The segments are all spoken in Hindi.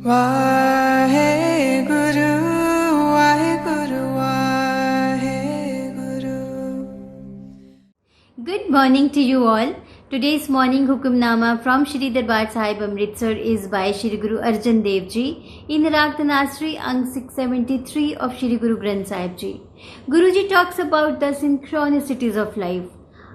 Waheguru Waheguru Waheguru. Good morning to you all. Today's morning Hukamnama from Shri Darbar Sahib Amritsar is by Shri Guru Arjan Dev Ji in Rag Tanasri Ang 673 of Shri Guru Granth Sahib Ji. Guruji talks about the synchronicities of life,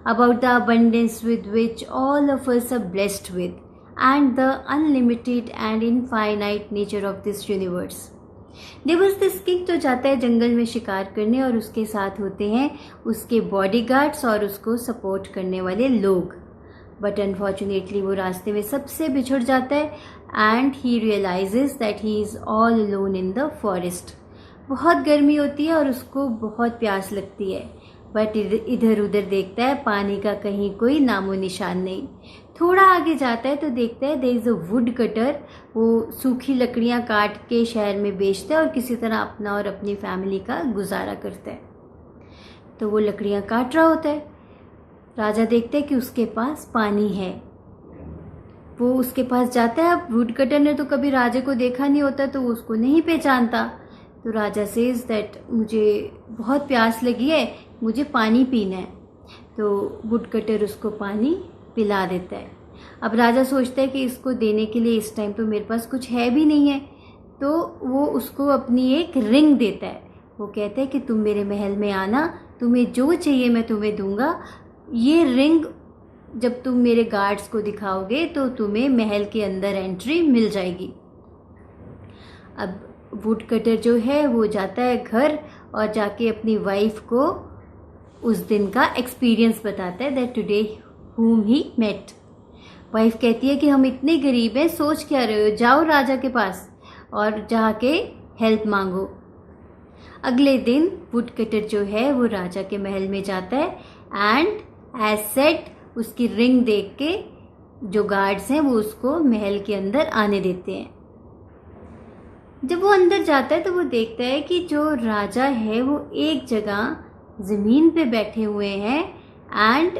about the abundance with which all of us are blessed with, and the unlimited and infinite nature of this universe. There was this king जो जाता है जंगल में शिकार करने और उसके साथ होते हैं उसके बॉडीगार्ड्स और उसको सपोर्ट करने वाले लोग. बट अनफॉर्चुनेटली वो रास्ते में सबसे बिछुड़ जाता है and he realises that he is all alone in the forest. बहुत गर्मी होती है और उसको बहुत प्यास लगती है, बट इधर उधर देखता है पानी का कहीं कोई नामो निशान नहीं. थोड़ा आगे जाता है तो देखता है there is a wood cutter. वो सूखी लकड़ियाँ काट के शहर में बेचता है और किसी तरह अपना और अपनी फैमिली का गुजारा करता है. तो वो लकड़ियाँ काट रहा होता है. राजा देखते हैं कि उसके पास पानी है. वो उसके पास जाता है. अब वुड कटर ने तो कभी राजा को देखा नहीं होता तो वो उसको नहीं पहचानता. तो राजा सेज दैट मुझे बहुत प्यास लगी है, मुझे पानी पीना है. तो वुड कटर उसको पानी पिला देता है. अब राजा सोचता है कि इसको देने के लिए इस टाइम तो मेरे पास कुछ है भी नहीं है, तो वो उसको अपनी एक रिंग देता है. वो कहता है कि तुम मेरे महल में आना, तुम्हें जो चाहिए मैं तुम्हें दूंगा. ये रिंग जब तुम मेरे गार्ड्स को दिखाओगे तो तुम्हें महल के अंदर एंट्री मिल जाएगी. अब वुड कटर जो है वो जाता है घर और जाके अपनी वाइफ को उस दिन का एक्सपीरियंस बताता है that today whom he met. Wife कहती है कि हम इतने गरीब हैं, सोच क्या रहे हो, जाओ राजा के पास और जाके हेल्प मांगो. अगले दिन वुड कटर जो है वो राजा के महल में जाता है एंड एज सेट उसकी रिंग देख के जो गार्ड्स हैं वो उसको महल के अंदर आने देते हैं. जब वो अंदर जाता है तो वो देखता है कि जो राजा है वो एक जगह ज़मीन पे बैठे हुए हैं एंड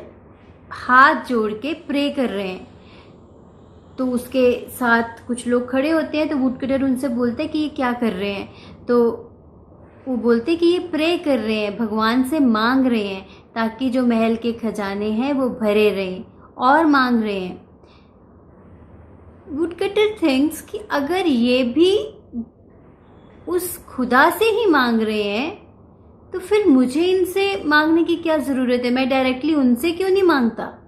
हाथ जोड़ के प्रे कर रहे हैं. तो उसके साथ कुछ लोग खड़े होते हैं. तो वुड कटर उनसे बोलते हैं कि ये क्या कर रहे हैं. तो वो बोलते हैं कि ये प्रे कर रहे हैं, भगवान से मांग रहे हैं ताकि जो महल के खजाने हैं वो भरे रहें, और मांग रहे हैं. वुड कटर थिंक्स कि अगर ये भी उस खुदा से ही मांग रहे हैं तो फिर मुझे इनसे मांगने की क्या ज़रूरत है, मैं डायरेक्टली उनसे क्यों नहीं मांगता.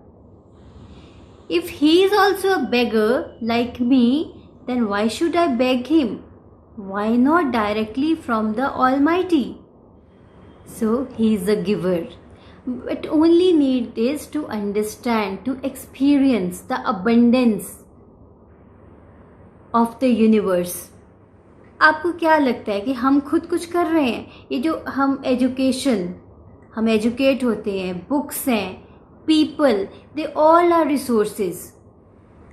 If he is also a beggar like me then why should I beg him. Why not directly from the almighty. So he is a giver. But only need is to understand, to experience the abundance of the universe. आपको क्या लगता है कि हम खुद कुछ कर रहे हैं? ये जो हम एजुकेट होते हैं, बुक्स हैं, people, they all are resources.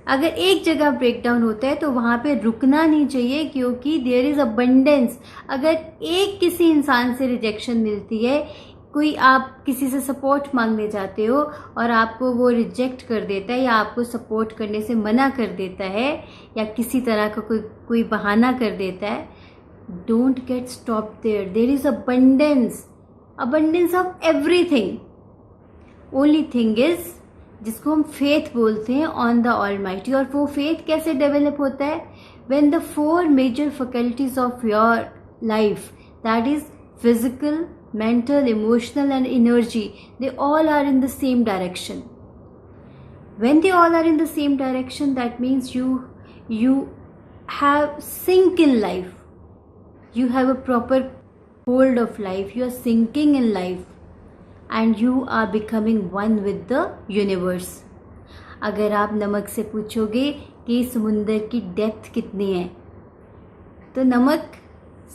अगर एक जगह ब्रेक डाउन होता है तो वहाँ पे रुकना नहीं चाहिए, क्योंकि देयर इज़ अबंडेंस. अगर एक किसी इंसान से रिजेक्शन मिलती है, कोई आप किसी से सपोर्ट मांगने जाते हो और आपको वो रिजेक्ट कर देता है या आपको सपोर्ट करने से मना कर देता है या किसी तरह का कोई बहाना कर देता है, don't get stop there. There is abundance of everything. Only thing is जिसको हम फेथ बोलते हैं ऑन द ऑलमाइटी. और वो फेथ कैसे डेवलप होता है? When the 4 major faculties of your life, that is physical, mental, emotional and energy, they all are in the same direction. When they all are in the same direction, that means you have sink in life, you have a proper hold of life, you are sinking in life and you are becoming one with the universe. अगर आप नमक से पूछोगे कि समुंदर की डेप्थ कितनी है, तो नमक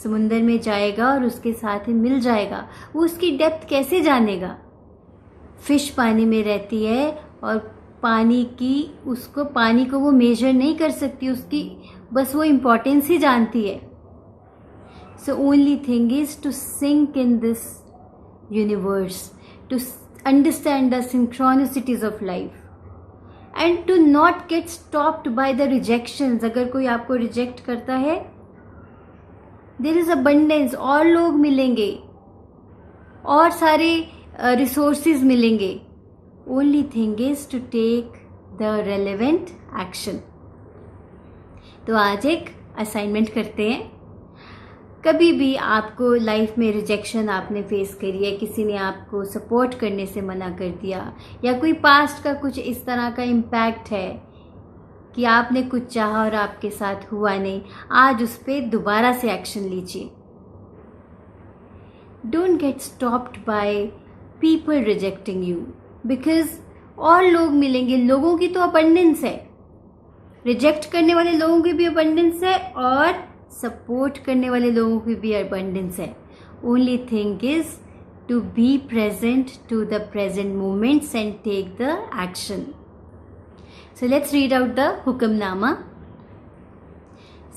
समुंदर में जाएगा और उसके साथ ही मिल जाएगा. वो उसकी डेप्थ कैसे जानेगा? फिश पानी में रहती है और पानी को वो मेजर नहीं कर सकती, उसकी बस वो इम्पोर्टेंस ही जानती है. So only thing is to sync in this universe, to understand the synchronicities of life and to not get stopped by the rejections. अगर कोई आपको रिजेक्ट करता है, देयर इज अबंडेंस, और लोग मिलेंगे और सारे रिसोर्सेज मिलेंगे. Only thing is to take the relevant action. तो आज एक असाइनमेंट करते हैं. कभी भी आपको लाइफ में रिजेक्शन आपने फेस करी है, किसी ने आपको सपोर्ट करने से मना कर दिया, या कोई पास्ट का कुछ इस तरह का इम्पैक्ट है कि आपने कुछ चाहा और आपके साथ हुआ नहीं, आज उस पर दोबारा से एक्शन लीजिए. Don't get stopped by people rejecting you, because और लोग मिलेंगे. लोगों की तो अबंडेंस है, रिजेक्ट करने वाले लोगों की भी अबंडेंस है और सपोर्ट करने वाले लोगों की भी अबंडेंस है. Only thing is to be present to the present moments and take the action. So let's read out the Hukamnama.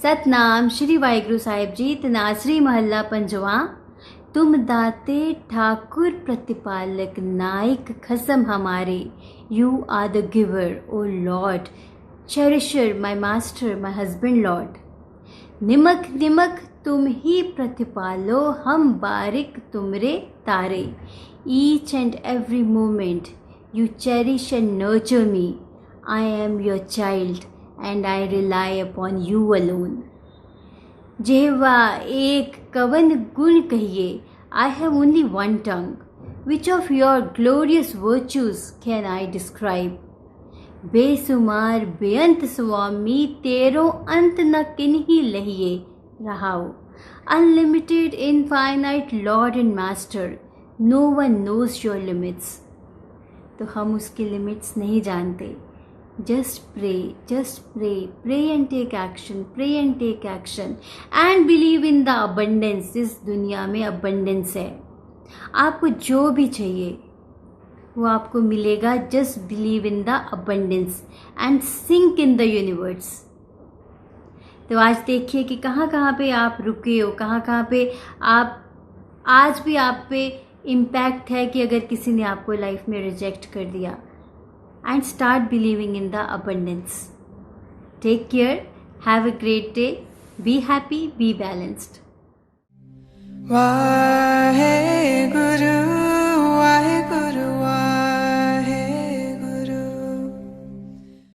Satnam Shri Waheguru Sahib ji. Dhanasari महला पंजवा. तुम दाते ठाकुर प्रतिपालक नायक खसम हमारे. You are the giver O lord, cherisher my master my husband lord. निमक निमक तुम ही प्रतिपालो, हम बारिक तुमरे तारे. Each and every moment you cherish and nurture me. I am your child and I rely upon you alone. जेहवा एक कवन गुण कहिए. I have only one tongue. Which of your glorious virtues can I describe. बेसुमार बेअंत स्वामी, तेरो अंत न किन्हीं लहिए रहाओ. Unlimited infinite lord and master, no one knows your limits. तो हम उसकी लिमिट्स नहीं जानते. Just pray, pray and take action, pray and take action and believe in the abundance. इस दुनिया में अबंडेंस है. आपको जो भी चाहिए वो आपको मिलेगा. Just believe in the abundance and sink in the universe. तो आज देखिए कि कहाँ कहाँ पे आप रुके हो, कहाँ कहाँ पे आप आज भी आप पे इम्पैक्ट है कि अगर किसी ने आपको लाइफ में रिजेक्ट कर दिया. And start believing in the abundance. Take care, have a great day, be happy, be balanced. Wahe Guru